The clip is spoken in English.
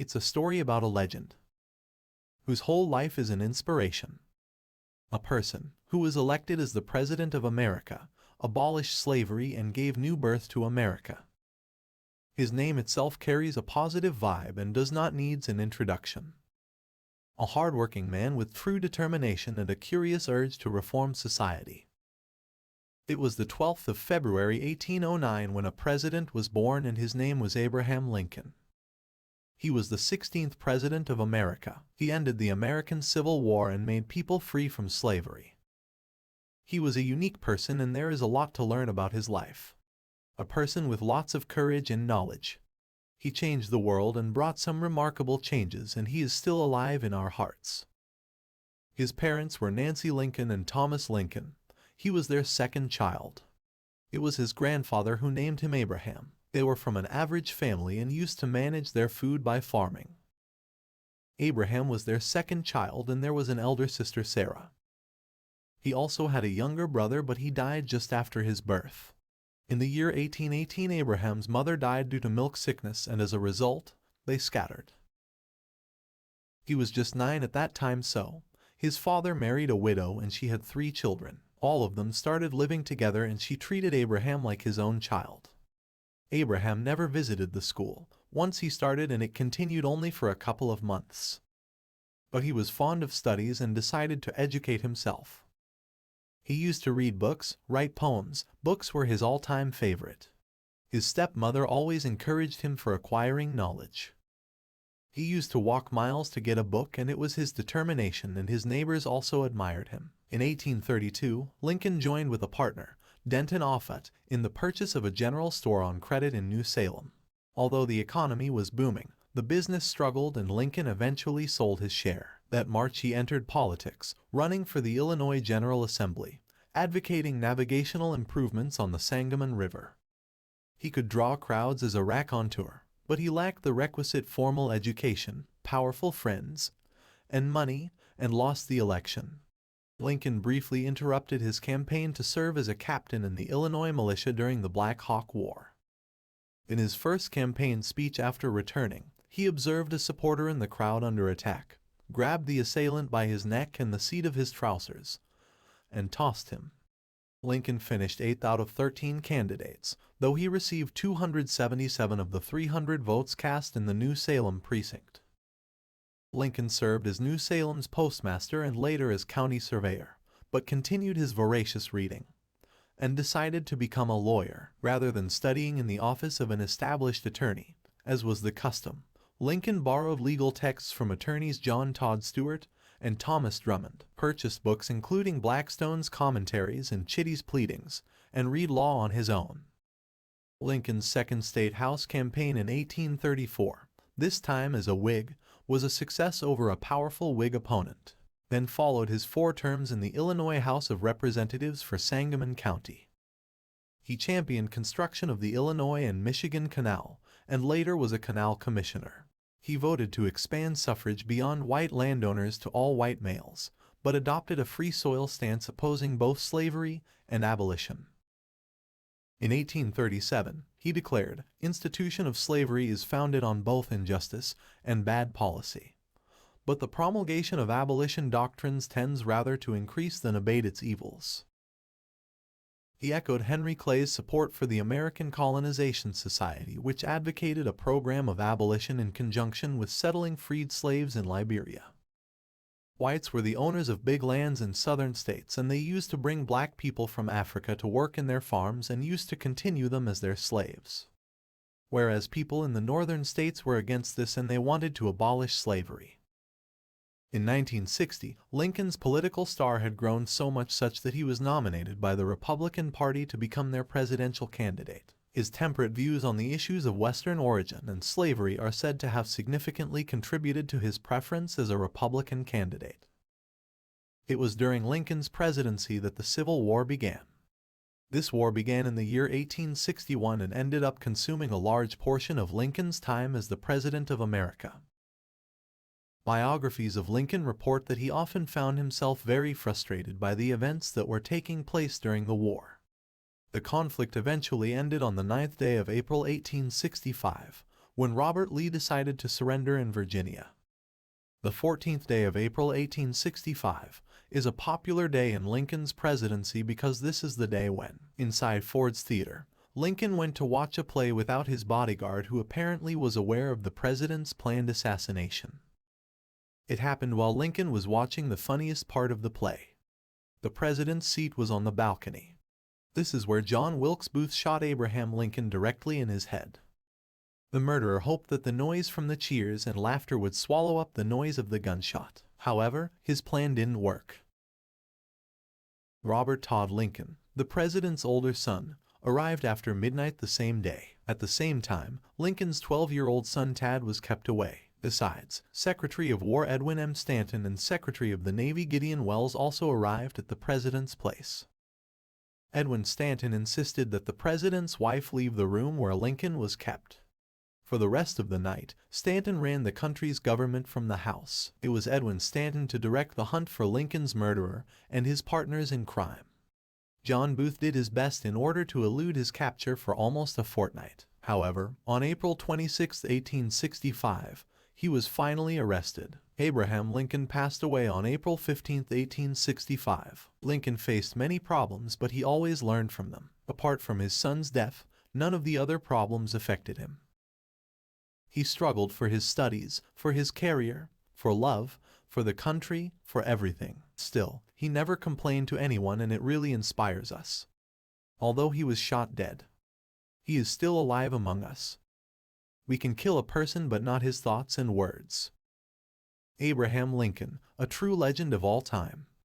It's a story about a legend whose whole life is an inspiration. A person who was elected as the President of America, abolished slavery and gave new birth to America. His name itself carries a positive vibe and does not need an introduction. A hardworking man with true determination and a curious urge to reform society. It was the 12th of February 1809 when a president was born, and his name was Abraham Lincoln. He was the 16th President of America. He ended the American Civil War and made people free from slavery. He was a unique person, and there is a lot to learn about his life. A person with lots of courage and knowledge. He changed the world and brought some remarkable changes, and he is still alive in our hearts. His parents were Nancy Lincoln and Thomas Lincoln. He was their second child. It was his grandfather who named him Abraham. They were from an average family and used to manage their food by farming. Abraham was their second child, and there was an elder sister, Sarah. He also had a younger brother, but he died just after his birth. In the year 1818, Abraham's mother died due to milk sickness, and as a result, they scattered. He was just 9 at that time, so his father married a widow and she had 3 children. All of them started living together, and she treated Abraham like his own child. Abraham never visited the school. Once he started, and it continued only for a couple of months. But he was fond of studies and decided to educate himself. He used to read books, write poems. Books were his all-time favorite. His stepmother always encouraged him for acquiring knowledge. He used to walk miles to get a book, and it was his determination, and his neighbors also admired him. In 1832, Lincoln joined with a partner, Denton Offutt, in the purchase of a general store on credit in New Salem. Although the economy was booming, the business struggled, and Lincoln eventually sold his share. That March he entered politics, running for the Illinois General Assembly, advocating navigational improvements on the Sangamon River. He could draw crowds as a raconteur, but he lacked the requisite formal education, powerful friends, and money, and lost the election. Lincoln briefly interrupted his campaign to serve as a captain in the Illinois militia during the Black Hawk War. In his first campaign speech after returning, he observed a supporter in the crowd under attack, grabbed the assailant by his neck and the seat of his trousers, and tossed him. Lincoln finished 8th out of 13 candidates, though he received 277 of the 300 votes cast in the New Salem precinct. Lincoln served as New Salem's postmaster and later as county surveyor, but continued his voracious reading, and decided to become a lawyer rather than studying in the office of an established attorney, as was the custom. Lincoln borrowed legal texts from attorneys John Todd Stewart and Thomas Drummond, purchased books including Blackstone's Commentaries and Chitty's Pleadings, and read law on his own. Lincoln's second state house campaign in 1834, this time as a Whig, was a success over a powerful Whig opponent. Then followed his 4 terms in the Illinois House of Representatives for Sangamon County. He championed construction of the Illinois and Michigan Canal, and later was a canal commissioner. He voted to expand suffrage beyond white landowners to all white males, but adopted a free soil stance opposing both slavery and abolition. In 1837, he declared, "Institution of slavery is founded on both injustice and bad policy. But the promulgation of abolition doctrines tends rather to increase than abate its evils." He echoed Henry Clay's support for the American Colonization Society, which advocated a program of abolition in conjunction with settling freed slaves in Liberia. Whites were the owners of big lands in southern states, and they used to bring black people from Africa to work in their farms and used to continue them as their slaves. Whereas people in the northern states were against this and they wanted to abolish slavery. In 1960, Lincoln's political star had grown so much such that he was nominated by the Republican Party to become their presidential candidate. His temperate views on the issues of Western origin and slavery are said to have significantly contributed to his preference as a Republican candidate. It was during Lincoln's presidency that the Civil War began. This war began in the year 1861 and ended up consuming a large portion of Lincoln's time as the President of America. Biographies of Lincoln report that he often found himself very frustrated by the events that were taking place during the war. The conflict eventually ended on the 9th day of April 1865, when Robert Lee decided to surrender in Virginia. The 14th day of April 1865 is a popular day in Lincoln's presidency because this is the day when, inside Ford's Theater, Lincoln went to watch a play without his bodyguard, who apparently was aware of the president's planned assassination. It happened while Lincoln was watching the funniest part of the play. The president's seat was on the balcony. This is where John Wilkes Booth shot Abraham Lincoln directly in his head. The murderer hoped that the noise from the cheers and laughter would swallow up the noise of the gunshot. However, his plan didn't work. Robert Todd Lincoln, the president's older son, arrived after midnight the same day. At the same time, Lincoln's 12-year-old son Tad was kept away. Besides, Secretary of War Edwin M. Stanton and Secretary of the Navy Gideon Welles also arrived at the president's place. Edwin Stanton insisted that the president's wife leave the room where Lincoln was kept. For the rest of the night, Stanton ran the country's government from the house. It was Edwin Stanton to direct the hunt for Lincoln's murderer and his partners in crime. John Booth did his best in order to elude his capture for almost a fortnight. However, on April 26, 1865, he was finally arrested. Abraham Lincoln passed away on April 15, 1865. Lincoln faced many problems, but he always learned from them. Apart from his son's death, none of the other problems affected him. He struggled for his studies, for his career, for love, for the country, for everything. Still, he never complained to anyone, and it really inspires us. Although he was shot dead, he is still alive among us. We can kill a person but not his thoughts and words. Abraham Lincoln, a true legend of all time.